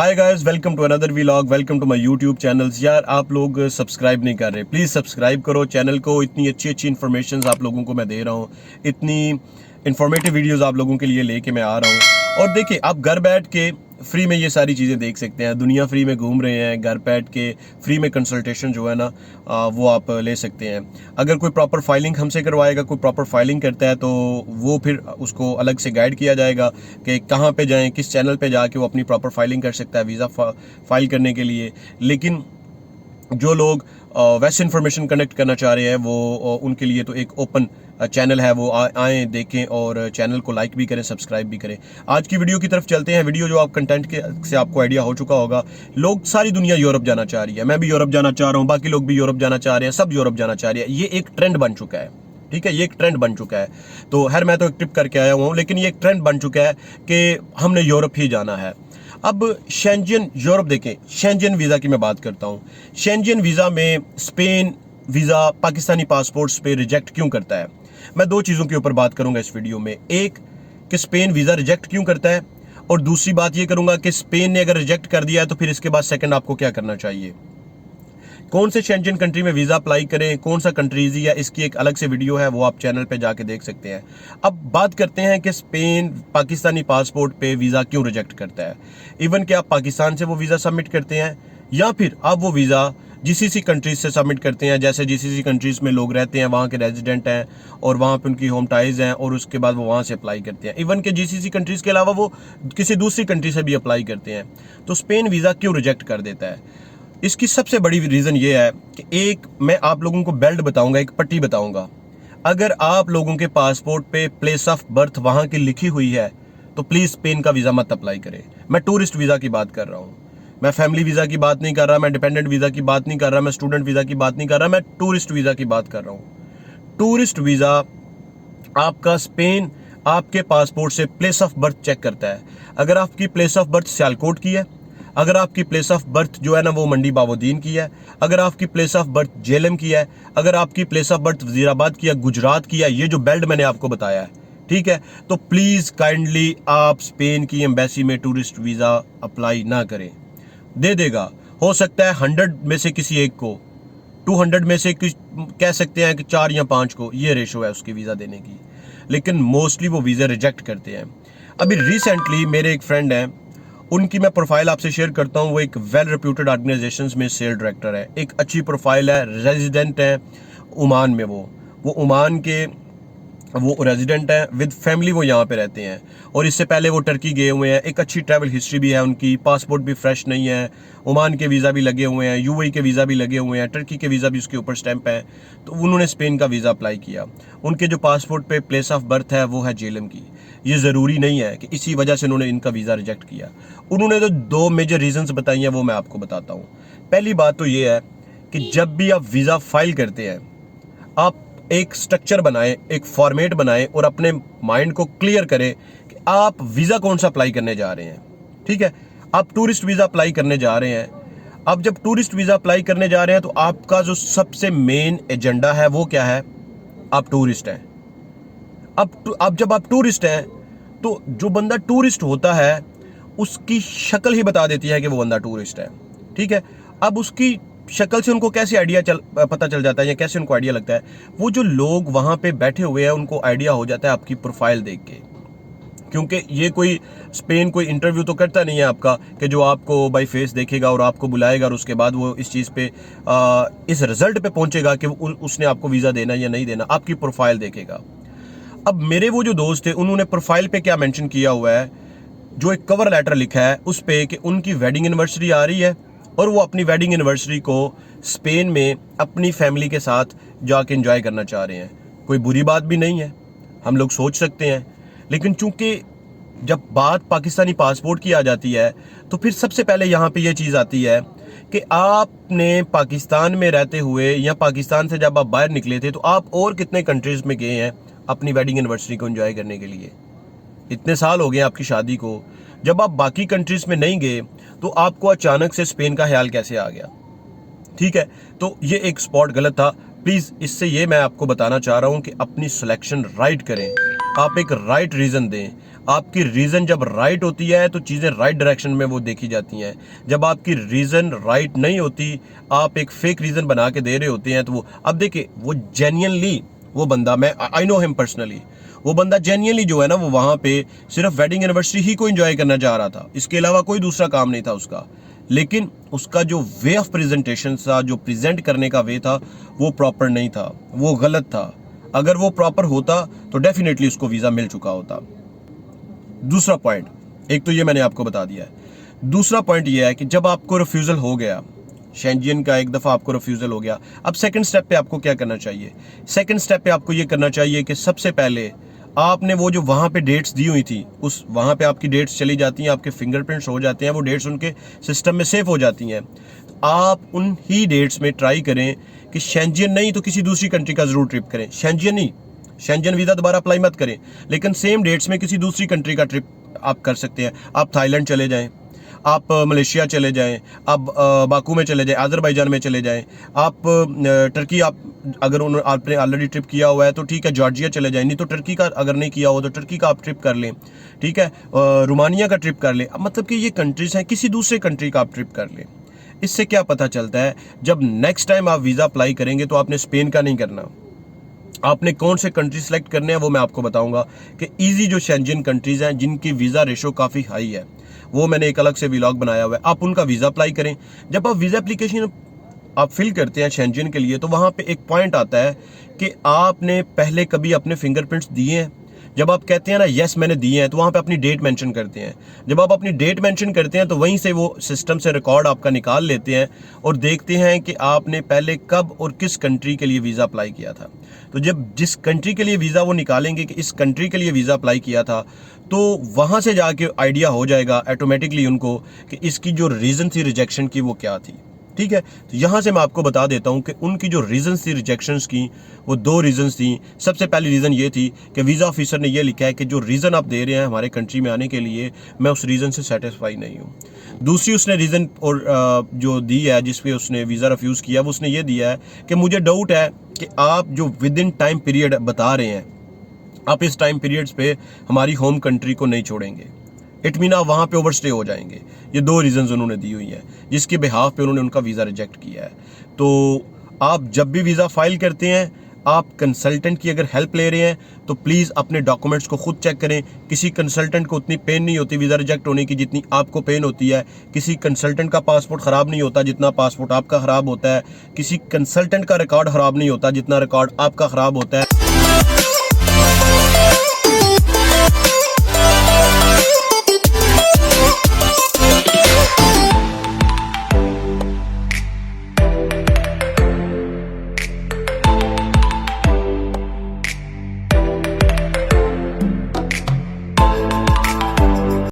Hi guys, welcome to another vlog, welcome to my YouTube channels. यार आप लोग subscribe नहीं कर रहे, प्लीज़ सब्सक्राइब करो चैनल को। इतनी अच्छी अच्छी इन्फॉर्मेशन आप लोगों को मैं दे रहा हूँ, इतनी इन्फॉर्मेटिव वीडियोस आप लोगों के लिए लेके मैं आ रहा हूँ। और देखिए, आप घर बैठ के फ्री में ये सारी चीज़ें देख सकते हैं। दुनिया फ्री में घूम रहे हैं, घर बैठ के फ्री में कंसल्टेशन जो है ना वो आप ले सकते हैं। अगर कोई प्रॉपर फाइलिंग हमसे करवाएगा, कोई प्रॉपर फाइलिंग करता है तो वो फिर उसको अलग से गाइड किया जाएगा कि कहाँ पे जाएं, किस चैनल पे जाके वो अपनी प्रॉपर फाइलिंग कर सकता है वीज़ा फाइल करने के लिए। लेकिन जो लोग वैसे इन्फॉर्मेशन कनेक्ट करना चाह रहे हैं वो उनके लिए तो एक ओपन चैनल है, वो आएँ देखें और चैनल को लाइक भी करें, सब्सक्राइब भी करें। आज की वीडियो की तरफ चलते हैं। वीडियो जो आप कंटेंट के से आपको आइडिया हो चुका होगा, लोग सारी दुनिया यूरोप जाना चाह रही है, मैं भी यूरोप जाना चाह रहा हूँ, बाकी लोग भी यूरोप जाना चाह रहे हैं, सब यूरोप जाना चाह रहे हैं। ये एक ट्रेंड बन चुका है, ठीक है, ये एक ट्रेंड बन चुका है। तो मैं तो एक ट्रिप करके आया हुआ हूँ, लेकिन ये एक ट्रेंड बन चुका है कि हमने यूरोप ही जाना है। अब शेंजन यूरोप देखें, शेंजन वीज़ा की मैं बात करता हूँ। शेंजन वीज़ा में स्पेन वीज़ा पाकिस्तानी पासपोर्ट्स पे रिजेक्ट क्यों करता है, मैं दो चीज़ों के ऊपर बात करूंगा इस वीडियो में। एक कि स्पेन वीज़ा रिजेक्ट क्यों करता है, और दूसरी बात ये करूंगा कि स्पेन ने अगर रिजेक्ट कर दिया है तो फिर इसके बाद सेकंड आपको क्या करना चाहिए, कौन से शेंजन कंट्री में वीज़ा अप्लाई करें, कौन सा कंट्रीज या इसकी एक अलग से वीडियो है, वो आप चैनल पे जाके देख सकते हैं। अब बात करते हैं कि स्पेन पाकिस्तानी पासपोर्ट पे वीज़ा क्यों रिजेक्ट करता है। इवन कि आप पाकिस्तान से वो वीज़ा सबमिट करते हैं या फिर आप वो वीज़ा जीसीसी कंट्रीज से सबमिट करते हैं। जैसे जीसीसी कंट्रीज में लोग रहते हैं, वहाँ के रेजिडेंट हैं और वहाँ पे उनकी होम टाइज हैं, और उसके बाद वो वहाँ से अप्लाई करते हैं। इवन कि जीसीसी कंट्रीज के अलावा वो किसी दूसरी कंट्री से भी अप्लाई करते हैं। तो स्पेन वीज़ा क्यों रिजेक्ट कर देता है, इसकी सबसे बड़ी रीज़न ये है कि एक मैं आप लोगों को बेल्ट बताऊंगा, एक पट्टी बताऊंगा। अगर आप लोगों के पासपोर्ट पे प्लेस ऑफ बर्थ वहाँ की लिखी हुई है तो प्लीज़ स्पेन का वीज़ा मत अप्लाई करें। मैं टूरिस्ट वीज़ा की बात कर रहा हूँ, मैं फैमिली वीज़ा की बात नहीं कर रहा, मैं डिपेंडेंट वीज़ा की बात नहीं कर रहा, मैं स्टूडेंट वीज़ा की बात नहीं कर रहा, मैं टूरिस्ट वीज़ा की बात कर रहा हूँ। टूरिस्ट वीज़ा आपका स्पेन आपके पासपोर्ट से प्लेस ऑफ बर्थ चेक करता है। अगर आपकी प्लेस ऑफ बर्थ सियालकोट की है, अगर आपकी प्लेस ऑफ बर्थ जो है ना वो मंडी बाबुद्दीन की है, अगर आपकी प्लेस ऑफ बर्थ जेलम की है, अगर आपकी प्लेस ऑफ बर्थ वजीराबाद की है, गुजरात की है, ये जो बेल्ट मैंने आपको बताया है, ठीक है, तो प्लीज़ काइंडली आप स्पेन की एम्बेसी में टूरिस्ट वीज़ा अप्लाई ना करें। दे देगा, हो सकता है 100 में से किसी एक को, 200 में से कह सकते हैं कि 4 या 5 को ये रेशो है उसकी वीज़ा देने की, लेकिन मोस्टली वो वीज़ा रिजेक्ट करते हैं। अभी रिसेंटली मेरे एक फ्रेंड हैं, उनकी मैं प्रोफाइल आपसे शेयर करता हूँ। वो एक वेल रेप्यूटेड ऑर्गेनाइजेशंस में सेल डायरेक्टर है, एक अच्छी प्रोफाइल है, रेजिडेंट है ओमान में। वो ओमान के वो रेजिडेंट है, विद फैमिली वो यहाँ पे रहते हैं, और इससे पहले वो टर्की गए हुए हैं। एक अच्छी ट्रैवल हिस्ट्री भी है उनकी, पासपोर्ट भी फ्रेश नहीं है, ओमान के वीज़ा भी लगे हुए हैं, यूएई के वीज़ा भी लगे हुए हैं, टर्की के वीज़ा भी उसके ऊपर स्टैंप है। तो उन्होंने स्पेन का वीज़ा अप्लाई किया। उनके जो पासपोर्ट पे प्लेस ऑफ बर्थ है वो है जेलम की। ये ज़रूरी नहीं है कि इसी वजह से उन्होंने इनका वीज़ा रिजेक्ट किया। उन्होंने तो 2 मेजर रीजंस बताई हैं, वो मैं आपको बताता हूँ। पहली बात तो ये है कि जब भी आप वीज़ा फाइल करते हैं, आप एक स्ट्रक्चर बनाएं, एक फॉर्मेट बनाएं और अपने माइंड को क्लियर करें कि आप वीज़ा कौन सा अप्लाई करने जा रहे हैं। ठीक है, आप टूरिस्ट वीज़ा अप्लाई करने जा रहे हैं। अब जब टूरिस्ट वीज़ा अप्लाई करने जा रहे हैं तो आपका जो सबसे मेन एजेंडा है वो क्या है, आप टूरिस्ट हैं। अब जब आप टूरिस्ट हैं तो जो बंदा टूरिस्ट होता है उसकी शक्ल ही बता देती है कि वो बंदा टूरिस्ट है। ठीक है, अब उसकी शक्ल से उनको कैसे पता चल जाता है या कैसे उनको आइडिया लगता है, वो जो लोग वहाँ पे बैठे हुए हैं उनको आइडिया हो जाता है आपकी प्रोफाइल देख के। क्योंकि ये कोई स्पेन कोई इंटरव्यू तो करता नहीं है आपका कि जो आपको बाई फेस देखेगा और आपको बुलाएगा और उसके बाद वो इस चीज़ पे इस रिजल्ट पे पहुंचेगा कि उसने आपको वीज़ा देना या नहीं देना, आपकी प्रोफाइल देखेगा। अब मेरे वो जो दोस्त थे उन्होंने प्रोफाइल पे क्या मेंशन किया हुआ है, जो एक कवर लेटर लिखा है उस पे कि उनकी वेडिंग एनिवर्सरी आ रही है और वो अपनी वेडिंग एनिवर्सरी को स्पेन में अपनी फैमिली के साथ जाके एंजॉय करना चाह रहे हैं। कोई बुरी बात भी नहीं है, हम लोग सोच सकते हैं, लेकिन चूंकि जब बात पाकिस्तानी पासपोर्ट की आ जाती है तो फिर सबसे पहले यहाँ पे ये चीज़ आती है कि आपने पाकिस्तान में रहते हुए या पाकिस्तान से जब आप बाहर निकले थे तो आप और कितने कंट्रीज़ में गए हैं अपनी वेडिंग एनिवर्सरी को एंजॉय करने के लिए। इतने साल हो गए आपकी शादी को, जब आप बाकी कंट्रीज़ में नहीं गए तो आपको अचानक से स्पेन का ख्याल कैसे आ गया। ठीक है, तो ये एक स्पॉट गलत था। प्लीज़ इससे ये मैं आपको बताना चाह रहा हूँ कि अपनी सिलेक्शन राइट करें, आप एक राइट रीज़न दें। आपकी रीज़न जब राइट होती है तो चीज़ें राइट डायरेक्शन में वो देखी जाती हैं। जब आपकी रीज़न राइट नहीं होती, आप एक फेक रीज़न बना के दे रहे होते हैं, तो वो अब देखिए, वो जेन्युइनली वो बंदा, मैं आई नो हिम पर्सनली, वो बंदा जेन्युइनली जो है ना, वो वहाँ पे सिर्फ वेडिंग एनिवर्सरी ही को एंजॉय करना चाह रहा था, इसके अलावा कोई दूसरा काम नहीं था उसका। लेकिन उसका जो वे ऑफ प्रेजेंटेशन था, जो प्रेजेंट करने का वे था, वो प्रॉपर नहीं था, वो गलत था। अगर वो प्रॉपर होता तो डेफिनेटली उसको वीज़ा मिल चुका होता। दूसरा पॉइंट, एक तो ये मैंने आपको बता दिया है। दूसरा पॉइंट ये है कि जब आपको रिफ्यूज़ल हो गया, शेंजियन का एक दफ़ा आपको रिफ्यूज़ल हो गया, अब सेकंड स्टेप पे आपको क्या करना चाहिए? सेकंड स्टेप पे आपको ये करना चाहिए कि सबसे पहले आपने वो जो वहाँ पे डेट्स दी हुई थी, उस वहाँ पे आपकी डेट्स चली जाती हैं, आपके फिंगरप्रिंट्स हो जाते हैं, वो डेट्स उनके सिस्टम में सेव हो जाती हैं। तो आप उन ही डेट्स में ट्राई करें कि शेंजियन नहीं तो किसी दूसरी कंट्री का ज़रूर ट्रिप करें। शेंजियन नहीं, शेंजियन वीज़ा दोबारा अप्लाई मत करें, लेकिन सेम डेट्स में किसी दूसरी कंट्री का ट्रिप आप कर सकते हैं। आप थाईलैंड चले जाएं, आप मलेशिया चले जाएं, आप बाकू में चले जाएं, अज़रबैजान में चले जाएं, आप टर्की, आप अगर आपने ऑलरेडी ट्रिप किया हुआ है तो ठीक है, जॉर्जिया चले जाएं, नहीं तो टर्की का अगर नहीं किया हो तो टर्की का आप ट्रिप कर लें, ठीक है, रोमानिया का ट्रिप कर लें। मतलब कि ये कंट्रीज़ हैं, किसी दूसरे कंट्री का आप ट्रिप कर लें। इससे क्या पता चलता है, जब नेक्स्ट टाइम आप वीज़ा अप्लाई करेंगे तो आपने स्पेन का नहीं करना, आपने कौन से कंट्री सेलेक्ट करने हैं वो मैं आपको बताऊंगा कि इजी जो शेंजियन कंट्रीज़ हैं जिनकी वीज़ा रेशो काफ़ी हाई है, वो मैंने एक अलग से व्लॉग बनाया हुआ है, आप उनका वीज़ा अप्लाई करें। जब आप वीज़ा एप्लीकेशन आप फिल करते हैं शेंजियन के लिए, तो वहाँ पे एक पॉइंट आता है कि आपने पहले कभी अपने फिंगरप्रिंट्स दिए हैं। जब आप कहते हैं ना यस मैंने दिए हैं, तो वहाँ पे अपनी डेट मेंशन करते हैं। जब आप अपनी डेट मेंशन करते हैं तो वहीं से वो सिस्टम से रिकॉर्ड आपका निकाल लेते हैं और देखते हैं कि आपने पहले कब और किस कंट्री के लिए वीज़ा अप्लाई किया था। तो जब जिस कंट्री के लिए वीज़ा वो निकालेंगे कि इस कंट्री के लिए वीज़ा अप्लाई किया था, तो वहाँ से जाके आइडिया हो जाएगा ऑटोमेटिकली उनको कि इसकी जो रीज़न थी रिजेक्शन की वो क्या थी। ठीक है, तो यहाँ से मैं आपको बता देता हूँ कि उनकी जो रीज़न्स थी रिजेक्शंस की, वो दो रीज़न्स थी। सबसे पहली रीज़न ये थी कि वीज़ा ऑफिसर ने ये लिखा है कि जो रीज़न आप दे रहे हैं हमारे कंट्री में आने के लिए, मैं उस रीज़न से सेटिस्फाई नहीं हूँ। दूसरी उसने रीज़न और जो दी है जिस पे उसने वीज़ा रिफ्यूज़ किया, वो उसने ये दिया है कि मुझे डाउट है कि आप जो विद इन टाइम पीरियड बता रहे हैं, आप इस टाइम पीरियड्स पे हमारी होम कंट्री को नहीं छोड़ेंगे, इट मीन आप वहाँ पे ओवरस्टे हो जाएंगे। ये दो रीज़न्स उन्होंने दी हुई हैं जिसके बिहाफ पे उन्होंने उनका वीज़ा रिजेक्ट किया है। तो आप जब भी वीज़ा फाइल करते हैं, आप कंसल्टेंट की अगर हेल्प ले रहे हैं तो प्लीज़ अपने डॉक्यूमेंट्स को खुद चेक करें। किसी कंसल्टेंट को उतनी पेन नहीं होती वीज़ा रिजेक्ट होने की जितनी आपको पेन होती है। किसी कंसल्टेंट का पासपोर्ट ख़राब नहीं होता जितना पासपोर्ट आपका ख़राब होता है। किसी कंसल्टेंट का रिकॉर्ड ख़राब नहीं होता जितना रिकॉर्ड आपका ख़राब होता है।